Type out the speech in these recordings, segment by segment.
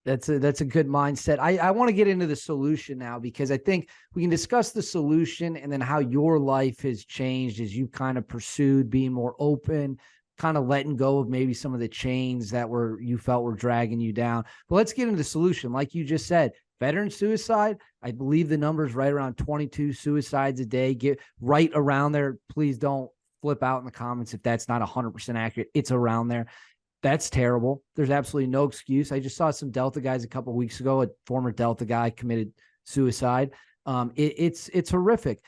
That's a good mindset. I want to get into the solution now, because I think we can discuss the solution and then how your life has changed as you kind of pursued being more open, kind of letting go of maybe some of the chains that you felt were dragging you down. But let's get into the solution. Like you just said, veteran suicide, I believe the number is right around 22 suicides a day. Get right around there. Please don't flip out in the comments if that's not 100% accurate. It's around there. That's terrible. There's absolutely no excuse. I just saw some Delta guys a couple of weeks ago. A former Delta guy committed suicide. It's horrific.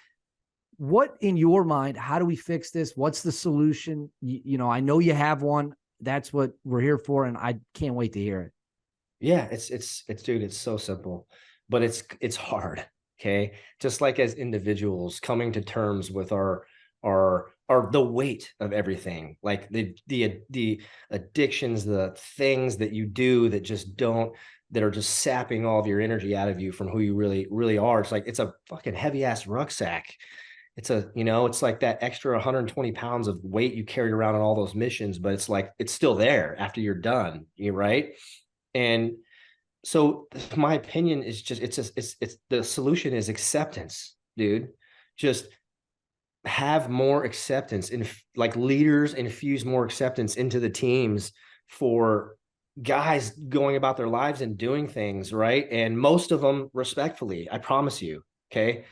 What, in your mind, how do we fix this? What's the solution? I know you have one. That's what we're here for, and I can't wait to hear it. Yeah, it's dude, it's so simple, but it's hard. Okay. Just like as individuals coming to terms with our the weight of everything, like the addictions, the things that you do that are just sapping all of your energy out of you from who you really, really are. It's like it's a fucking heavy ass rucksack. It's like that extra 120 pounds of weight you carried around on all those missions, but it's like it's still there after you're done. You right. And so my opinion is just it's the solution is acceptance, dude. Just have more acceptance, and like leaders infuse more acceptance into the teams for guys going about their lives and doing things right, and most of them respectfully, I promise you. Okay.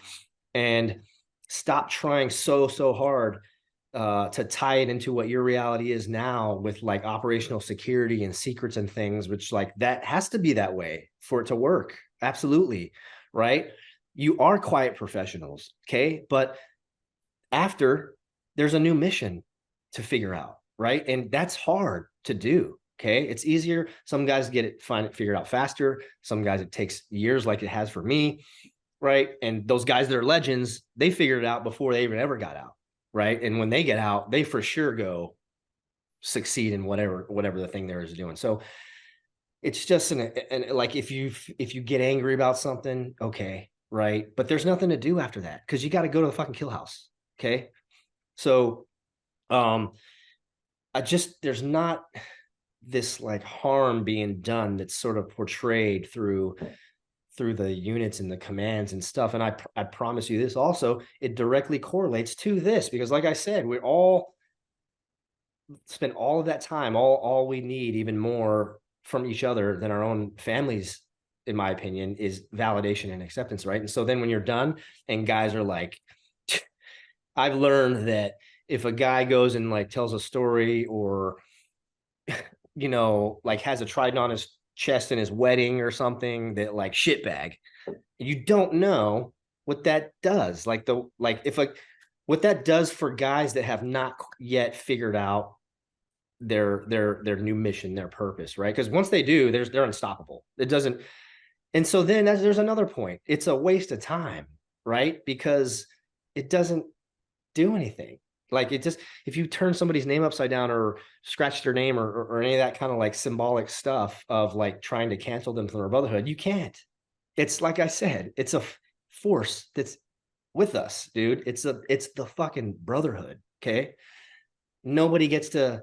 And stop trying so hard to tie it into what your reality is now with like operational security and secrets and things, which like that has to be that way for it to work. Absolutely. Right. You are quiet professionals. Okay. But after, there's a new mission to figure out. Right. And that's hard to do. Okay. It's easier. Some guys find it figured out faster. Some guys, it takes years, like it has for me. Right. And those guys that are legends, they figured it out before they even ever got out. Right. And when they get out, they for sure go succeed in whatever the thing there is doing. So it's just like if you get angry about something, okay, right. But there's nothing to do after that, because you got to go to the fucking kill house. Okay. So there's not this like harm being done that's sort of portrayed through the units and the commands and stuff. And I promise you this also, it directly correlates to this, because like I said, we all spend all of that time, all we need, even more from each other than our own families, in my opinion, is validation and acceptance. Right. And so then when you're done and guys are like, I've learned that if a guy goes and like tells a story or, like has a trident on his chest in his wedding or something, that like shitbag, you don't know what that does. What that does for guys that have not yet figured out their new mission, their purpose, right? Because once they do, they're unstoppable. It doesn't. And so then there's another point. It's a waste of time, right? Because it doesn't do anything. Like it just, if you turn somebody's name upside down or scratch their name or any of that kind of like symbolic stuff of like trying to cancel them from their brotherhood, you can't. It's like I said, it's a force that's with us, dude. It's the fucking brotherhood. Okay. Nobody gets to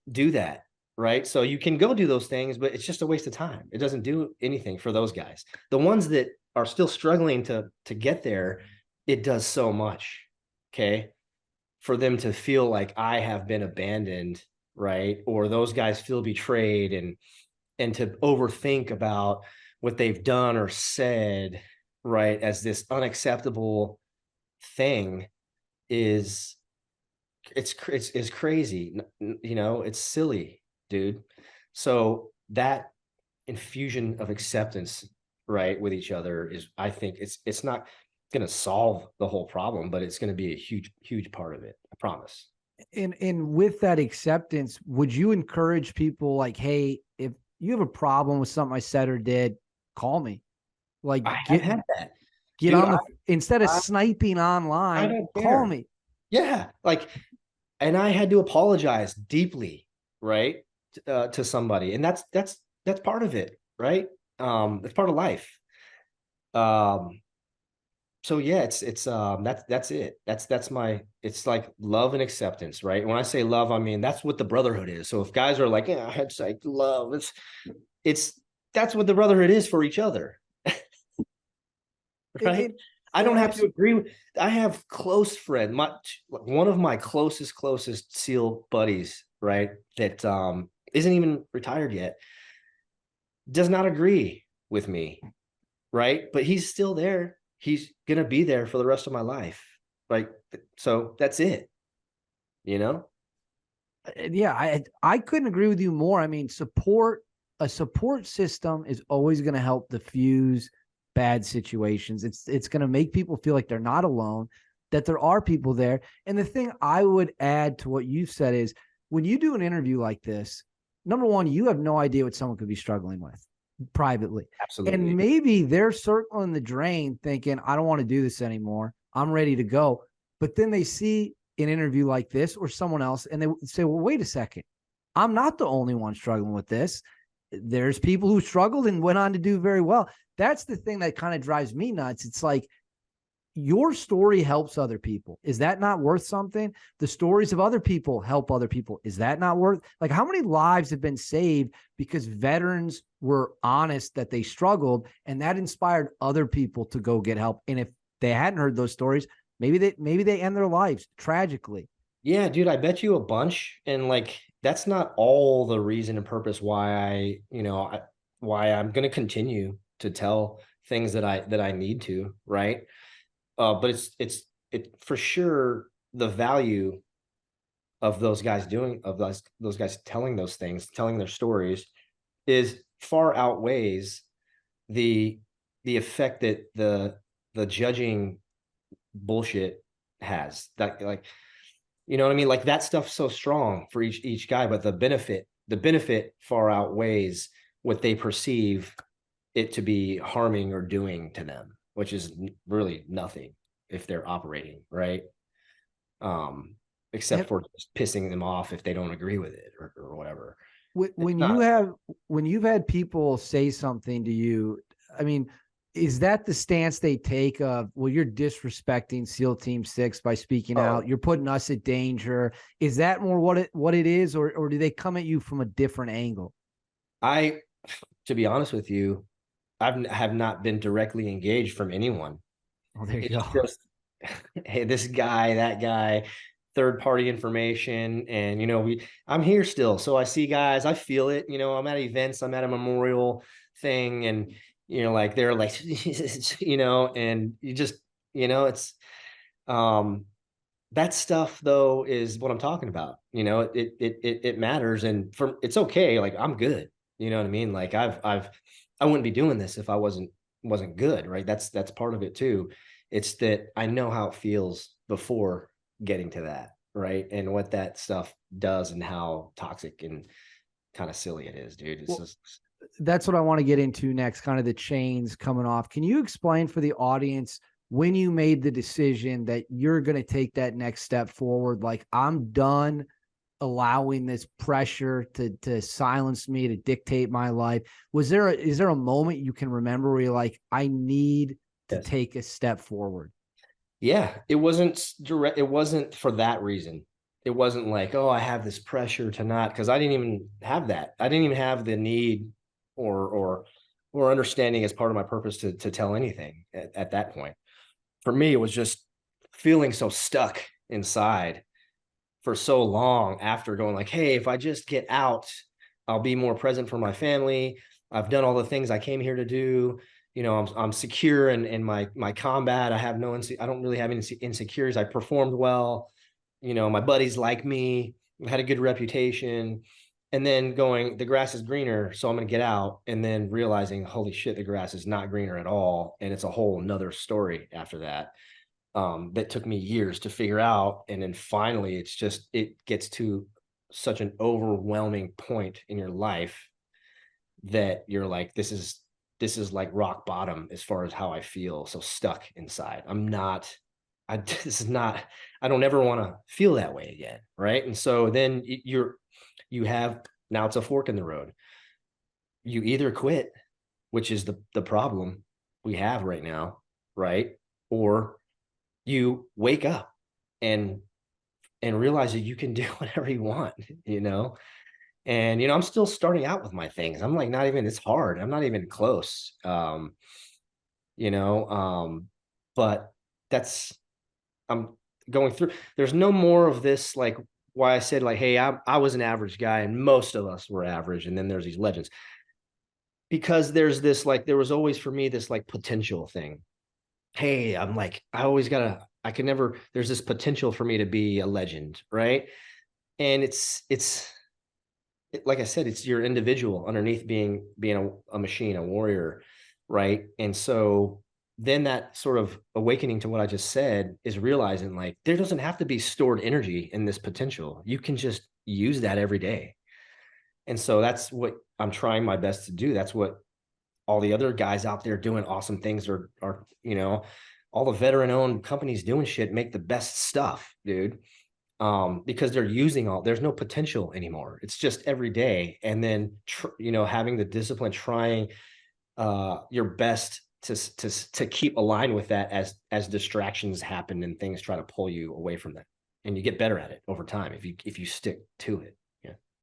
do that. Right. So you can go do those things, but it's just a waste of time. It doesn't do anything for those guys. The ones that are still struggling to get there, it does so much. Okay. For them to feel like I have been abandoned, right? Or those guys feel betrayed, and to overthink about what they've done or said, right, as this unacceptable thing is crazy. It's silly, dude. So that infusion of acceptance, right, with each other is, I think it's not going to solve the whole problem, but it's going to be a huge part of it. I promise. And with that acceptance, would you encourage people like, hey, if you have a problem with something I said or did, call me. Like I had that. Get Dude, on instead of sniping online, call me. Yeah. Like, and I had to apologize deeply, right, to somebody, and that's part of it, right? It's part of life. So yeah, it's that's it. It's like love and acceptance, right? And when I say love, I mean that's what the brotherhood is. So if guys are like, yeah, it's like love, it's that's what the brotherhood is for each other. It, Right. it, I it don't have to abs- agree with, I have close friend, one of my closest SEAL buddies, right? That isn't even retired yet, does not agree with me, right? But he's still there. He's gonna be there for the rest of my life. Like, so that's it, you know? yeah, I couldn't agree with you more. I mean, a support system is always going to help diffuse bad situations. It's going to make people feel like they're not alone, that there are people there. And the thing I would add to what you've said is when you do an interview like this, number one, you have no idea what someone could be struggling with privately. And Absolutely. maybe they're circling the drain thinking, I don't want to do this anymore. I'm ready to go. But then they see an interview like this or someone else and they say, well, wait a second. I'm not the only one struggling with this. There's people who struggled and went on to do very well. That's the thing that kind of drives me nuts. It's like your story helps other people. Is that not worth something? The stories of other people help other people. Is that not worth? Like, how many lives have been saved because veterans were honest that they struggled and that inspired other people to go get help? And if they hadn't heard those stories, maybe they end their lives tragically. Yeah, dude, I bet you a bunch. And like, that's not all the reason and purpose why why I'm going to continue to tell things that I need to, right? But it for sure the value of those guys doing of those guys telling those things, telling their stories is far outweighs the the effect that the judging bullshit has. That, like, you know what I mean? Like, that stuff's so strong for each guy, but the benefit far outweighs what they perceive it to be harming or doing to them, which is really nothing if they're operating right. Um, except Have, for just pissing them off if they don't agree with it or whatever. It's when not. you've had people say something to you, I mean, is that the stance they take of, well, you're disrespecting SEAL Team 6 by speaking out, Oh, you're putting us at danger? Is that more what it is, or do they come at you from a different angle? I, to be honest with you, have not been directly engaged from anyone. Oh, there you It's go. just, hey, this guy, that guy, third party information. And, I'm here still. So I see guys, I feel it. I'm at events, I'm at a memorial thing. And, like, they're like, and you just, it's, um, that stuff though is what I'm talking about. It matters, and it's okay. Like, I'm good. You know what I mean? Like, I wouldn't be doing this if I wasn't good, right? That's part of it too. It's that I know how it feels before getting to that, right? And what that stuff does and how toxic and kind of silly it is, dude. It's Well, just, that's what I want to get into next, kind of the chains coming off. Can you explain for the audience when you made the decision that you're going to take that next step forward? Like, I'm done allowing this pressure to silence me, to dictate my life. Is there a moment you can remember where you're like, I need to yes. take a step forward? Yeah, it wasn't direct. It wasn't for that reason. It wasn't like, oh, I have this pressure to not, because I didn't even have that. I didn't even have the need or understanding as part of my purpose to tell anything at that point. For me, it was just feeling so stuck inside for so long after going like, hey, if I just get out, I'll be more present for my family. I've done all the things I came here to do. I'm secure in my combat. I have I don't really have any insecurities. I performed well. My buddies like me. I had a good reputation. And then going, the grass is greener, so I'm going to get out. And then realizing, holy shit, the grass is not greener at all. And it's a whole nother story after that. That took me years to figure out. And then finally, it gets to such an overwhelming point in your life that you're like, this is like rock bottom as far as how I feel. So stuck inside. This is not, I don't ever want to feel that way again. Right. And so then you have, now it's a fork in the road. You either quit, which is the problem we have right now. Right. Or you wake up and realize that you can do whatever you want, you know? And, I'm still starting out with my things. I'm like, not even, it's hard. I'm not even close. You know, but that's, I'm going through, there's no more of this, like why I said like, hey, I was an average guy and most of us were average. And then there's these legends, because there's this, like, there was always for me this like potential thing. Hey, I'm like, I can never, there's this potential for me to be a legend. Right. And like I said, it's your individual underneath being a machine, a warrior, right? And so then that sort of awakening to what I just said is realizing like there doesn't have to be stored energy in this potential. You can just use that every day. And so that's what I'm trying my best to do. That's what all the other guys out there doing awesome things are, all the veteran owned companies doing shit make the best stuff, dude. Because they're there's no potential anymore. It's just every day. And then, having the discipline, trying your best to keep aligned with that as distractions happen and things try to pull you away from that. And you get better at it over time if you stick to it.